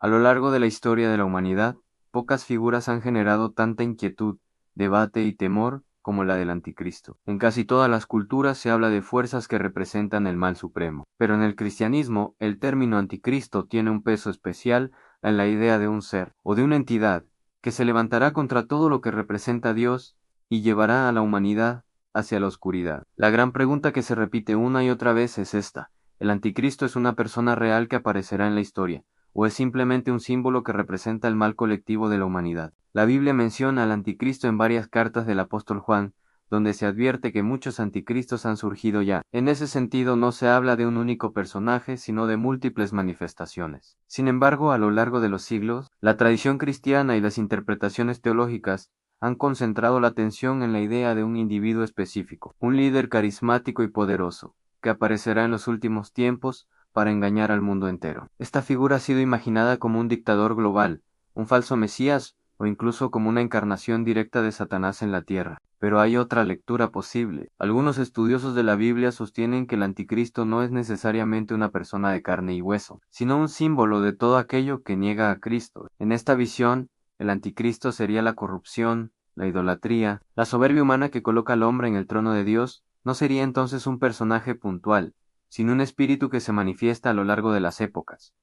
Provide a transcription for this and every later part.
A lo largo de la historia de la humanidad, pocas figuras han generado tanta inquietud, debate y temor como la del anticristo. En casi todas las culturas se habla de fuerzas que representan el mal supremo, pero en el cristianismo el término anticristo tiene un peso especial en la idea de un ser o de una entidad que se levantará contra todo lo que representa a Dios y llevará a la humanidad hacia la oscuridad. La gran pregunta que se repite una y otra vez es esta: ¿el anticristo es una persona real que aparecerá en la historia, o es simplemente un símbolo que representa el mal colectivo de la humanidad? La Biblia menciona al anticristo en varias cartas del apóstol Juan, donde se advierte que muchos anticristos han surgido ya. En ese sentido, no se habla de un único personaje, sino de múltiples manifestaciones. Sin embargo, a lo largo de los siglos, la tradición cristiana y las interpretaciones teológicas han concentrado la atención en la idea de un individuo específico, un líder carismático y poderoso, que aparecerá en los últimos tiempos para engañar al mundo entero. Esta figura ha sido imaginada como un dictador global, un falso Mesías o incluso como una encarnación directa de Satanás en la tierra. Pero hay otra lectura posible. Algunos estudiosos de la Biblia sostienen que el anticristo no es necesariamente una persona de carne y hueso, sino un símbolo de todo aquello que niega a Cristo. En esta visión, el anticristo sería la corrupción, la idolatría, la soberbia humana que coloca al hombre en el trono de Dios. No sería entonces un personaje puntual, sino un espíritu que se manifiesta a lo largo de las épocas,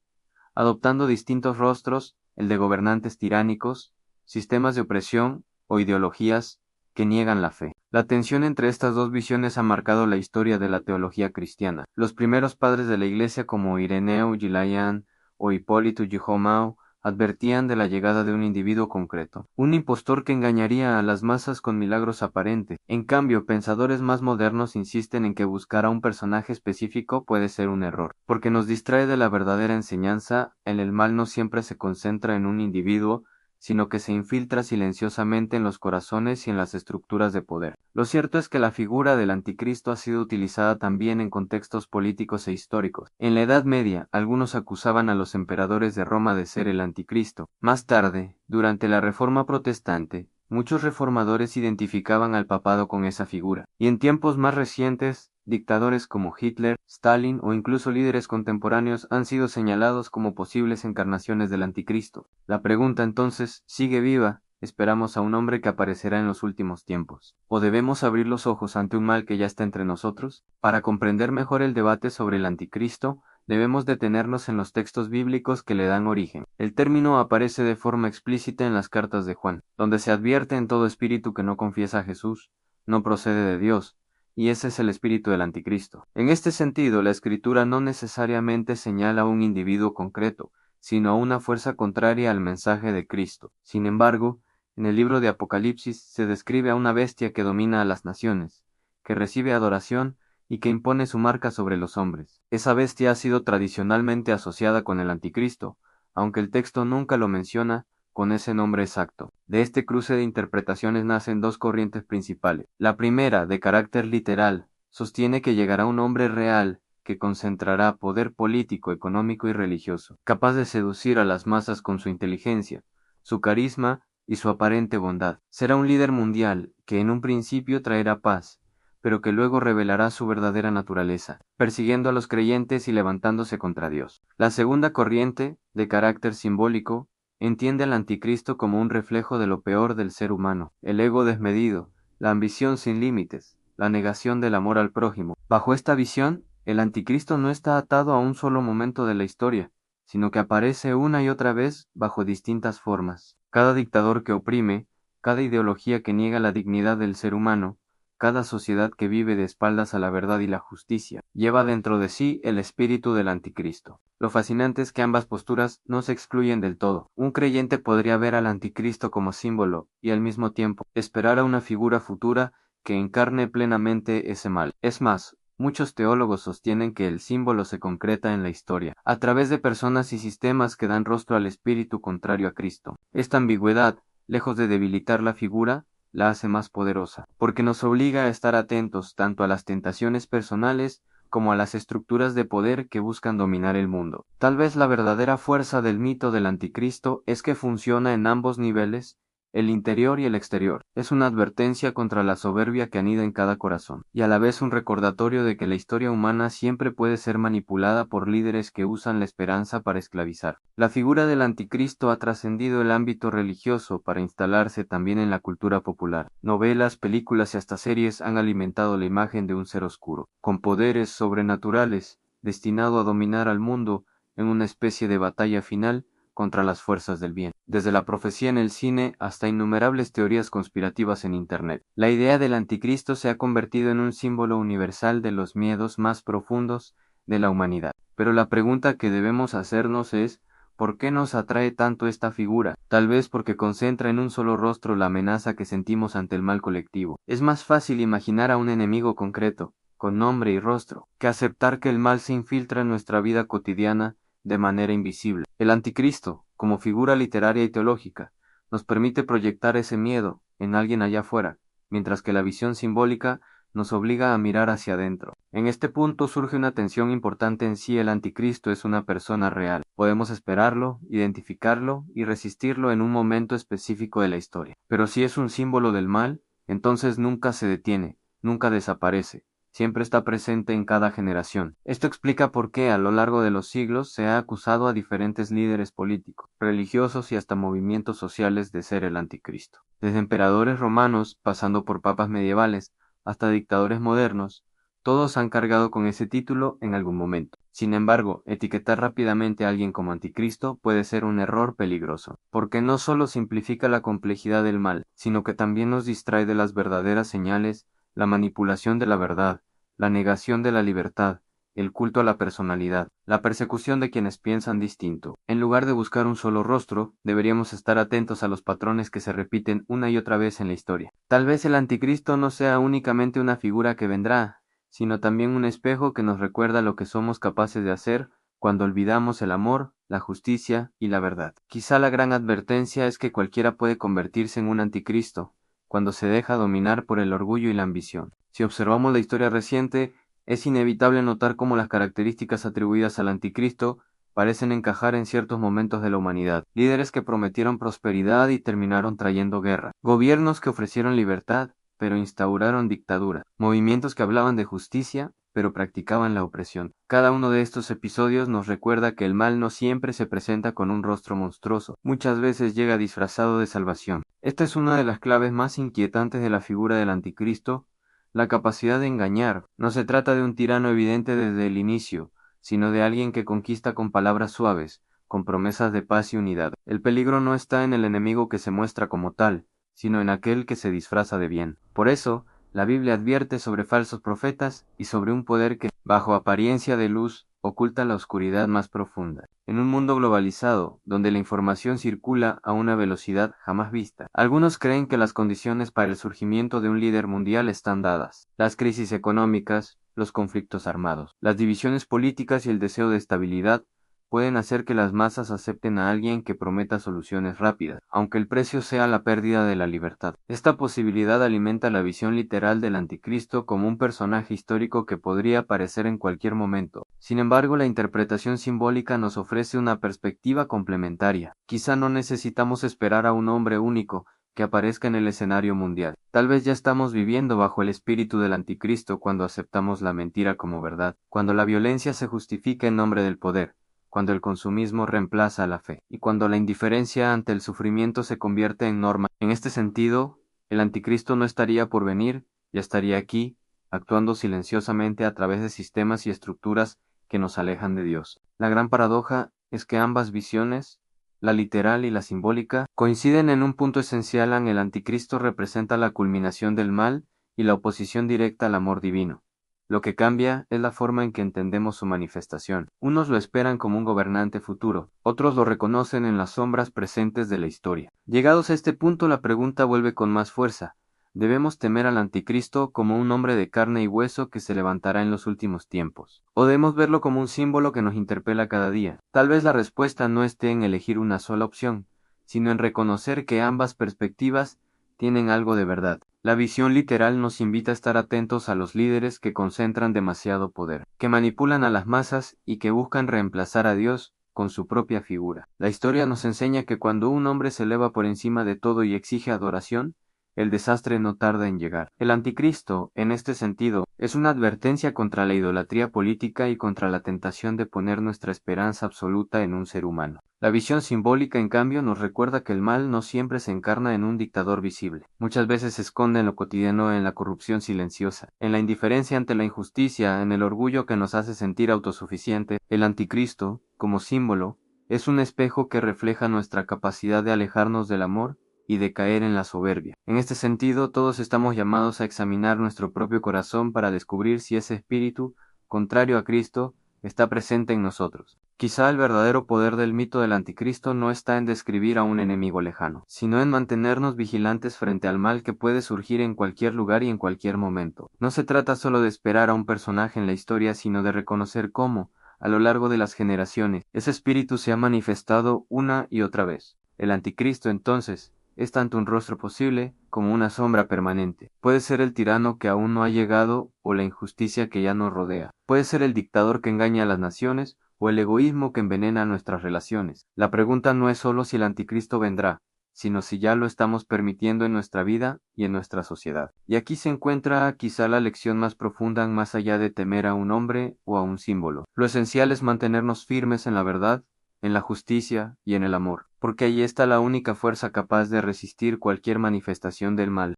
adoptando distintos rostros, el de gobernantes tiránicos, sistemas de opresión o ideologías que niegan la fe. La tensión entre estas dos visiones ha marcado la historia de la teología cristiana. Los primeros padres de la Iglesia, como Ireneo, Gilaián o Hipólito Yihomao, advertían de la llegada de un individuo concreto, un impostor que engañaría a las masas con milagros aparentes. En cambio, pensadores más modernos insisten en que buscar a un personaje específico puede ser un error, porque nos distrae de la verdadera enseñanza. El mal no siempre se concentra en un individuo, sino que se infiltra silenciosamente en los corazones y en las estructuras de poder. Lo cierto es que la figura del anticristo ha sido utilizada también en contextos políticos e históricos. En la Edad Media, algunos acusaban a los emperadores de Roma de ser el anticristo. Más tarde, durante la Reforma Protestante, muchos reformadores identificaban al papado con esa figura, y en tiempos más recientes, dictadores como Hitler, Stalin o incluso líderes contemporáneos han sido señalados como posibles encarnaciones del anticristo. La pregunta entonces sigue viva: ¿esperamos a un hombre que aparecerá en los últimos tiempos, o debemos abrir los ojos ante un mal que ya está entre nosotros? Para comprender mejor el debate sobre el anticristo, debemos detenernos en los textos bíblicos que le dan origen. El término aparece de forma explícita en las cartas de Juan, donde se advierte: en todo espíritu que no confiesa a Jesús no procede de Dios, y ese es el espíritu del anticristo. En este sentido, la escritura no necesariamente señala a un individuo concreto, sino a una fuerza contraria al mensaje de Cristo. Sin embargo, en el libro de Apocalipsis se describe a una bestia que domina a las naciones, que recibe adoración y que impone su marca sobre los hombres. Esa bestia ha sido tradicionalmente asociada con el anticristo, aunque el texto nunca lo menciona con ese nombre exacto. De este cruce de interpretaciones nacen dos corrientes principales. La primera, de carácter literal, sostiene que llegará un hombre real que concentrará poder político, económico y religioso, capaz de seducir a las masas con su inteligencia, su carisma y su aparente bondad. Será un líder mundial que en un principio traerá paz, pero que luego revelará su verdadera naturaleza, persiguiendo a los creyentes y levantándose contra Dios. La segunda corriente, de carácter simbólico, entiende al anticristo como un reflejo de lo peor del ser humano: el ego desmedido, la ambición sin límites, la negación del amor al prójimo. Bajo esta visión, el anticristo no está atado a un solo momento de la historia, sino que aparece una y otra vez bajo distintas formas. Cada dictador que oprime, cada ideología que niega la dignidad del ser humano, cada sociedad que vive de espaldas a la verdad y la justicia, lleva dentro de sí el espíritu del anticristo. Lo fascinante es que ambas posturas no se excluyen del todo. Un creyente podría ver al anticristo como símbolo y al mismo tiempo esperar a una figura futura que encarne plenamente ese mal. Es más, muchos teólogos sostienen que el símbolo se concreta en la historia, a través de personas y sistemas que dan rostro al espíritu contrario a Cristo. Esta ambigüedad, lejos de debilitar la figura, la hace más poderosa, porque nos obliga a estar atentos tanto a las tentaciones personales como a las estructuras de poder que buscan dominar el mundo. Tal vez la verdadera fuerza del mito del anticristo es que funciona en ambos niveles el interior y el exterior. Es una advertencia contra la soberbia que anida en cada corazón, y a la vez un recordatorio de que la historia humana siempre puede ser manipulada por líderes que usan la esperanza para esclavizar. La figura del anticristo ha trascendido el ámbito religioso para instalarse también en la cultura popular. Novelas, películas y hasta series han alimentado la imagen de un ser oscuro, con poderes sobrenaturales, destinado a dominar al mundo en una especie de batalla final contra las fuerzas del bien. Desde la profecía en el cine hasta innumerables teorías conspirativas en Internet. La idea del anticristo se ha convertido en un símbolo universal de los miedos más profundos de la humanidad. Pero la pregunta que debemos hacernos es, ¿por qué nos atrae tanto esta figura? Tal vez porque concentra en un solo rostro la amenaza que sentimos ante el mal colectivo. Es más fácil imaginar a un enemigo concreto, con nombre y rostro, que aceptar que el mal se infiltra en nuestra vida cotidiana de manera invisible. El anticristo, como figura literaria y teológica, nos permite proyectar ese miedo en alguien allá afuera, mientras que la visión simbólica nos obliga a mirar hacia adentro. En este punto surge una tensión importante en si el anticristo es una persona real. Podemos esperarlo, identificarlo y resistirlo en un momento específico de la historia. Pero si es un símbolo del mal, entonces nunca se detiene, nunca desaparece. Siempre está presente en cada generación. Esto explica por qué a lo largo de los siglos se ha acusado a diferentes líderes políticos, religiosos y hasta movimientos sociales de ser el anticristo. Desde emperadores romanos, pasando por papas medievales, hasta dictadores modernos, todos han cargado con ese título en algún momento. Sin embargo, etiquetar rápidamente a alguien como anticristo puede ser un error peligroso, porque no solo simplifica la complejidad del mal, sino que también nos distrae de las verdaderas señales, la manipulación de la verdad, la negación de la libertad, el culto a la personalidad, la persecución de quienes piensan distinto. En lugar de buscar un solo rostro, deberíamos estar atentos a los patrones que se repiten una y otra vez en la historia. Tal vez el anticristo no sea únicamente una figura que vendrá, sino también un espejo que nos recuerda lo que somos capaces de hacer cuando olvidamos el amor, la justicia y la verdad. Quizá la gran advertencia es que cualquiera puede convertirse en un anticristo, cuando se deja dominar por el orgullo y la ambición. Si observamos la historia reciente, es inevitable notar cómo las características atribuidas al anticristo parecen encajar en ciertos momentos de la humanidad. Líderes que prometieron prosperidad y terminaron trayendo guerra. Gobiernos que ofrecieron libertad, pero instauraron dictadura. Movimientos que hablaban de justicia, pero practicaban la opresión. Cada uno de estos episodios nos recuerda que el mal no siempre se presenta con un rostro monstruoso, muchas veces llega disfrazado de salvación. Esta es una de las claves más inquietantes de la figura del anticristo, la capacidad de engañar. No se trata de un tirano evidente desde el inicio, sino de alguien que conquista con palabras suaves, con promesas de paz y unidad. El peligro no está en el enemigo que se muestra como tal, sino en aquel que se disfraza de bien. Por eso, la Biblia advierte sobre falsos profetas y sobre un poder que, bajo apariencia de luz, oculta la oscuridad más profunda. En un mundo globalizado, donde la información circula a una velocidad jamás vista, algunos creen que las condiciones para el surgimiento de un líder mundial están dadas. Las crisis económicas, los conflictos armados, las divisiones políticas y el deseo de estabilidad pueden hacer que las masas acepten a alguien que prometa soluciones rápidas, aunque el precio sea la pérdida de la libertad. Esta posibilidad alimenta la visión literal del anticristo como un personaje histórico que podría aparecer en cualquier momento. Sin embargo, la interpretación simbólica nos ofrece una perspectiva complementaria. Quizá no necesitamos esperar a un hombre único que aparezca en el escenario mundial. Tal vez ya estamos viviendo bajo el espíritu del anticristo cuando aceptamos la mentira como verdad, cuando la violencia se justifica en nombre del poder, cuando el consumismo reemplaza a la fe, y cuando la indiferencia ante el sufrimiento se convierte en norma. En este sentido, el anticristo no estaría por venir, ya estaría aquí, actuando silenciosamente a través de sistemas y estructuras que nos alejan de Dios. La gran paradoja es que ambas visiones, la literal y la simbólica, coinciden en un punto esencial. El anticristo representa la culminación del mal y la oposición directa al amor divino. Lo que cambia es la forma en que entendemos su manifestación. Unos lo esperan como un gobernante futuro, otros lo reconocen en las sombras presentes de la historia. Llegados a este punto, la pregunta vuelve con más fuerza. ¿Debemos temer al anticristo como un hombre de carne y hueso que se levantará en los últimos tiempos? ¿O debemos verlo como un símbolo que nos interpela cada día? Tal vez la respuesta no esté en elegir una sola opción, sino en reconocer que ambas perspectivas tienen algo de verdad. La visión literal nos invita a estar atentos a los líderes que concentran demasiado poder, que manipulan a las masas y que buscan reemplazar a Dios con su propia figura. La historia nos enseña que cuando un hombre se eleva por encima de todo y exige adoración, el desastre no tarda en llegar. El anticristo, en este sentido, es una advertencia contra la idolatría política y contra la tentación de poner nuestra esperanza absoluta en un ser humano. La visión simbólica, en cambio, nos recuerda que el mal no siempre se encarna en un dictador visible. Muchas veces se esconde en lo cotidiano, en la corrupción silenciosa, en la indiferencia ante la injusticia, en el orgullo que nos hace sentir autosuficiente. El anticristo, como símbolo, es un espejo que refleja nuestra capacidad de alejarnos del amor y de caer en la soberbia. En este sentido, todos estamos llamados a examinar nuestro propio corazón para descubrir si ese espíritu, contrario a Cristo, está presente en nosotros. Quizá el verdadero poder del mito del anticristo no está en describir a un enemigo lejano, sino en mantenernos vigilantes frente al mal que puede surgir en cualquier lugar y en cualquier momento. No se trata solo de esperar a un personaje en la historia, sino de reconocer cómo, a lo largo de las generaciones, ese espíritu se ha manifestado una y otra vez. El anticristo, entonces, es tanto un rostro posible como una sombra permanente. Puede ser el tirano que aún no ha llegado o la injusticia que ya nos rodea. Puede ser el dictador que engaña a las naciones o el egoísmo que envenena nuestras relaciones. La pregunta no es solo si el anticristo vendrá, sino si ya lo estamos permitiendo en nuestra vida y en nuestra sociedad. Y aquí se encuentra quizá la lección más profunda más allá de temer a un hombre o a un símbolo. Lo esencial es mantenernos firmes en la verdad, en la justicia y en el amor, porque allí está la única fuerza capaz de resistir cualquier manifestación del mal.